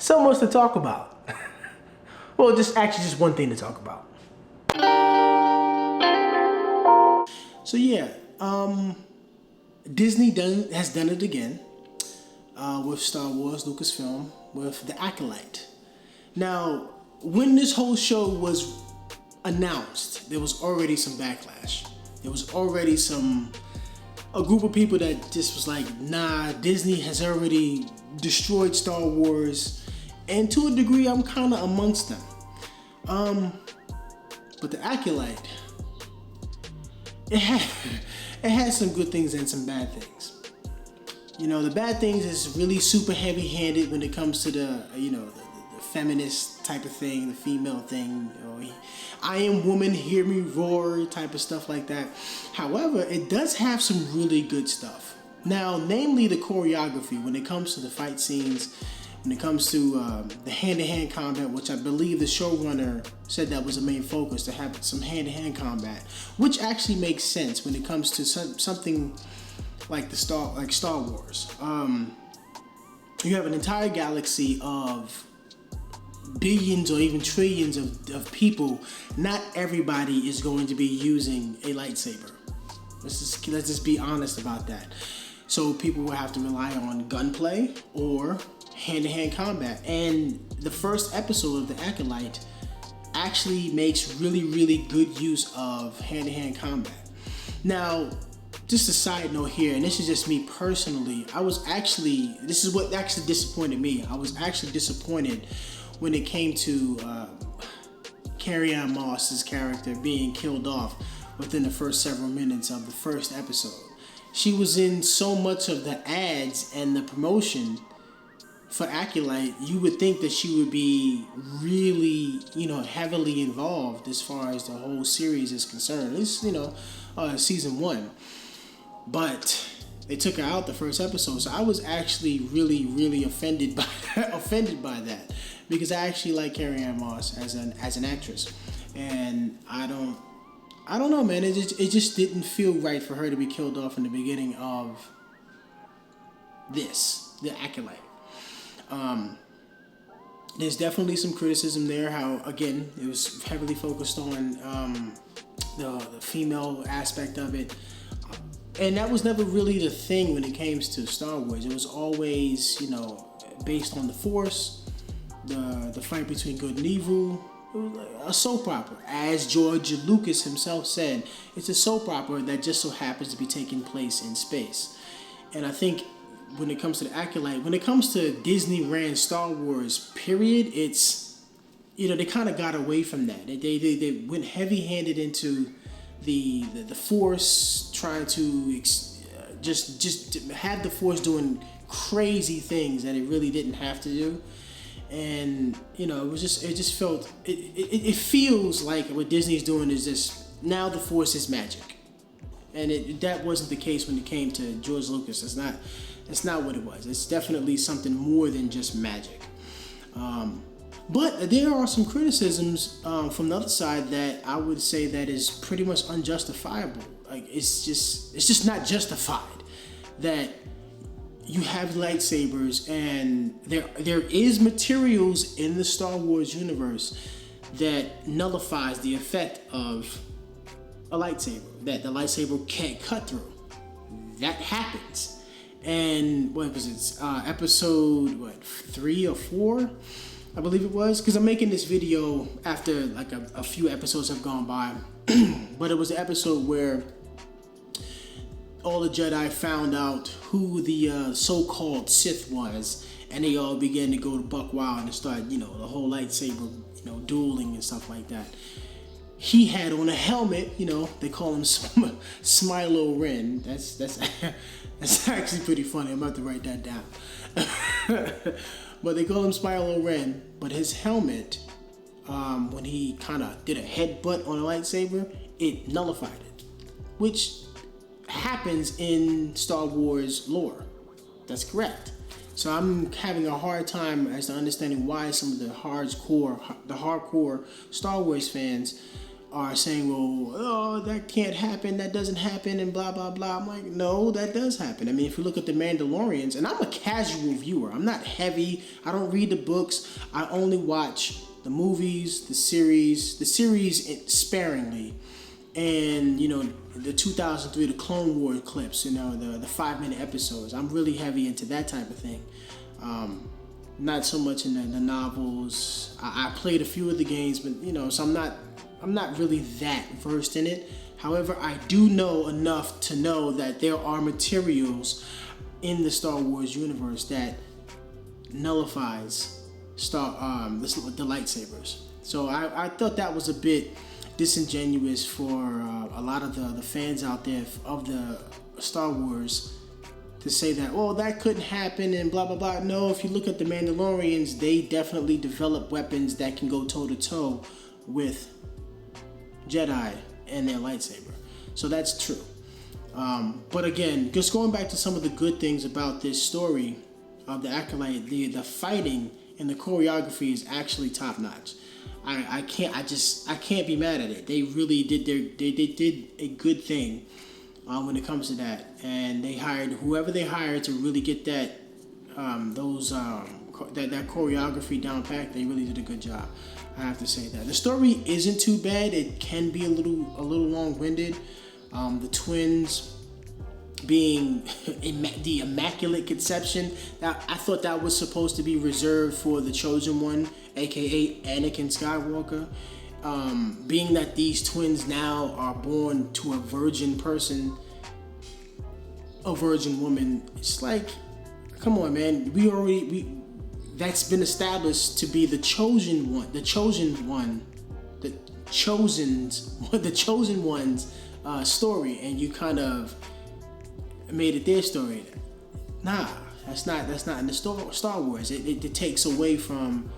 so much to talk about. Well, just one thing to talk about. So yeah, Disney has done it again with Star Wars, Lucasfilm, with The Acolyte. Now, when this whole show was announced, there was already some backlash. There was already a group of people that just was like, nah, Disney has already destroyed Star Wars. And to a degree, I'm kind of amongst them. But The Acolyte, it had some good things and some bad things. You know, the bad things is really super heavy-handed when it comes to the feminist type of thing, the female thing. You know, I am woman, hear me roar type of stuff like that. However, it does have some really good stuff. Now, namely the choreography when it comes to the fight scenes, when it comes to the hand-to-hand combat, which I believe the showrunner said that was the main focus, to have some hand-to-hand combat, which actually makes sense when it comes to something like Star Wars. You have an entire galaxy of billions or even trillions of people. Not everybody is going to be using a lightsaber. Let's just be honest about that. So people will have to rely on gunplay or hand-to-hand combat. And the first episode of The Acolyte actually makes really, really good use of hand-to-hand combat. Now, just a side note here, and this is just me personally, this is what actually disappointed me. I was actually disappointed when it came to Carrie-Anne Moss's character being killed off within the first several minutes of the first episode. She was in so much of the ads and the promotion for Acolyte. You would think that she would be really, heavily involved as far as the whole series is concerned. At least, season 1. But they took her out the first episode, so I was actually really, really offended by that, because I actually like Carrie-Anne Moss as an actress, and I don't know, man. It just didn't feel right for her to be killed off in the beginning of The Acolyte. There's definitely some criticism there. How again it was heavily focused on the female aspect of it. And that was never really the thing when it came to Star Wars. It was always, based on the Force, the fight between good and evil. It was like a soap opera. As George Lucas himself said, it's a soap opera that just so happens to be taking place in space. And I think when it comes to The Acolyte, when it comes to Disney ran Star Wars, period, it's, they kind of got away from that. They went heavy-handed into the Force, trying to just have the Force doing crazy things that it really didn't have to do. And it feels like what Disney's doing is just, now the Force is magic, and that wasn't the case when it came to George Lucas. That's not what it was. It's definitely something more than just magic. But there are some criticisms from the other side that I would say that is pretty much unjustifiable. Like it's just not justified that you have lightsabers, and there is materials in the Star Wars universe that nullifies the effect of a lightsaber, that the lightsaber can't cut through. That happens. And what was it? Episode 3 or 4? I believe it was, because I'm making this video after like a few episodes have gone by. But it was the episode where all the Jedi found out who the so-called Sith was, and they all began to go to buck wild and start, the whole lightsaber, dueling and stuff like that. He had on a helmet, they call him Smilo Ren. That's actually pretty funny. I'm about to write that down. But they call him Smilo Ren. But his helmet, when he kind of did a headbutt on a lightsaber, it nullified it, which happens in Star Wars lore. That's correct. So I'm having a hard time as to understanding why some of the hardcore Star Wars fans are saying, well, oh, that can't happen, that doesn't happen, and blah, blah, blah. I'm like, no, that does happen. I mean, if you look at The Mandalorians, and I'm a casual viewer, I'm not heavy, I don't read the books, I only watch the movies, the series sparingly, and, you know, the 2003, the Clone War clips, you know, the 5-minute episodes. I'm really heavy into that type of thing. Not so much in the novels. I played a few of the games, but, you know, so I'm not really that versed in it. However, I do know enough to know that there are materials in the Star Wars universe that nullifies the lightsabers. So I thought that was a bit disingenuous for a lot of the fans out there of the Star Wars to say that, oh, that couldn't happen and blah, blah, blah. No, if you look at the Mandalorians, they definitely develop weapons that can go toe-to-toe with Jedi and their lightsaber. So that's true. But again, just going back to some of the good things about this story of the Acolyte, the fighting and the choreography is actually top-notch. I can't be mad at it. They really did they did a good thing when it comes to that, and they hired whoever they hired to really get that choreography down pat. They really did a good job. I have to say that the story isn't too bad. It can be a little long-winded. The twins being the Immaculate Conception, I thought that was supposed to be reserved for the Chosen One, aka Anakin Skywalker. Being that these twins now are born to a virgin person, a virgin woman, it's like, come on, man. That's been established to be the chosen one's story, and you kind of made it their story. Nah, that's not in the Star Wars. It takes away from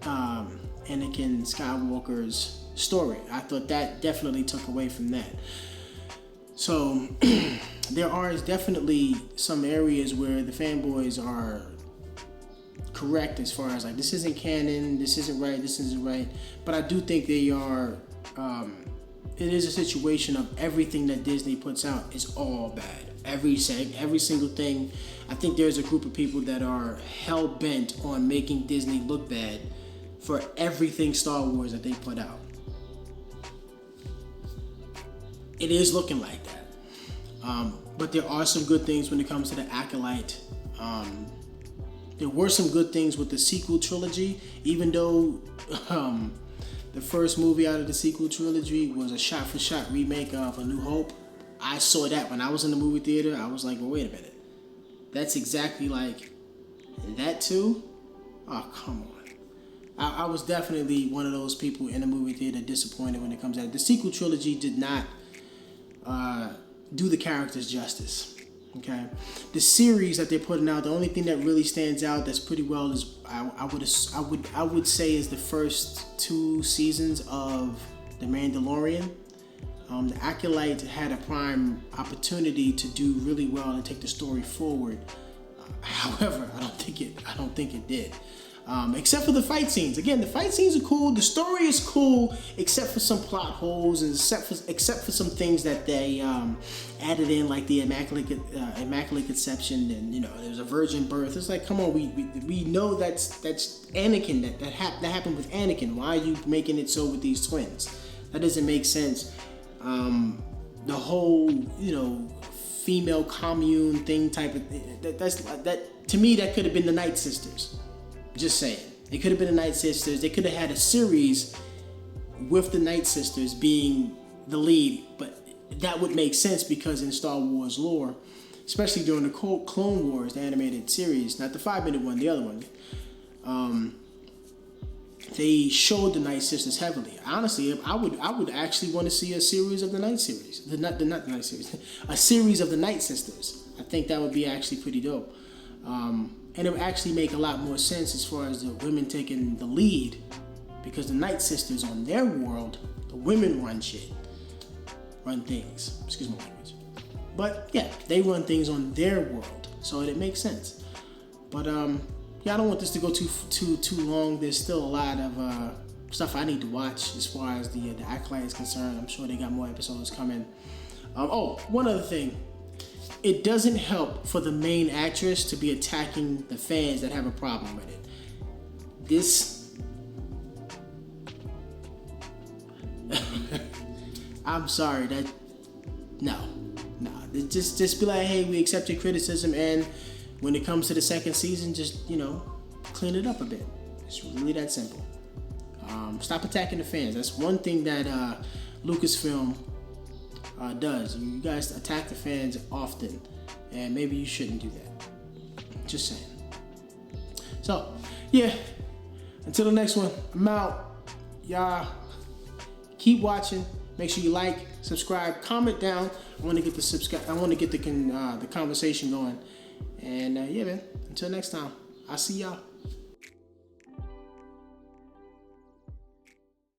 Anakin Skywalker's story. I thought that definitely took away from that. So there are definitely some areas where the fanboys are correct as far as like, this isn't canon, this isn't right. But I do think they are. It is a situation of everything that Disney puts out is all bad. Every single thing. I think there's a group of people that are hell bent on making Disney look bad for everything Star Wars that they put out. It is looking like that. But there are some good things when it comes to the Acolyte. There were some good things with the sequel trilogy, even though the first movie out of the sequel trilogy was a shot-for-shot remake of A New Hope. I saw that when I was in the movie theater. I was like, well, wait a minute. That's exactly like that too? Oh, come on. I was definitely one of those people in the movie theater disappointed when it comes out. The sequel trilogy did not do the characters justice. Okay, the series that they're putting out, the only thing that really stands out that's pretty well is I would say is the first 2 seasons of The Mandalorian. The Acolyte had a prime opportunity to do really well and take the story forward. However, I don't think it did. Except for the fight scenes. Again, the fight scenes are cool. The story is cool, except for some plot holes and except for some things that they added in, like the Immaculate Conception, and there was a virgin birth. It's like, come on, we know that's Anakin. That happened with Anakin. Why are you making it so with these twins? That doesn't make sense. The whole female commune thing type of that to me, that could have been the Night Sisters. Just saying. It could have been the Night Sisters. They could have had a series with the Night Sisters being the lead, but that would make sense because in Star Wars lore, especially during the Clone Wars, the animated series, not the 5-minute one, the other one, they showed the Night Sisters heavily. Honestly, I would actually want to see a series of the Night series. Not the Night series. A series of the Night Sisters. I think that would be actually pretty dope. And it would actually make a lot more sense as far as the women taking the lead, because the Night Sisters on their world, the women run things. Excuse my language. But yeah, they run things on their world, so it makes sense. But I don't want this to go too long. There's still a lot of stuff I need to watch as far as the Acolyte is concerned. I'm sure they got more episodes coming. One other thing. It doesn't help for the main actress to be attacking the fans that have a problem with it. I'm sorry, no. Just be like, hey, we accept your criticism, and when it comes to the second season, just, clean it up a bit. It's really that simple. Stop attacking the fans. That's one thing that Lucasfilm does. You guys attack the fans often, and maybe you shouldn't do that. Just saying. So, yeah. Until the next one, I'm out. Y'all keep watching. Make sure you like, subscribe, comment down. I want to get the conversation going. And yeah, man. Until next time, I'll see y'all.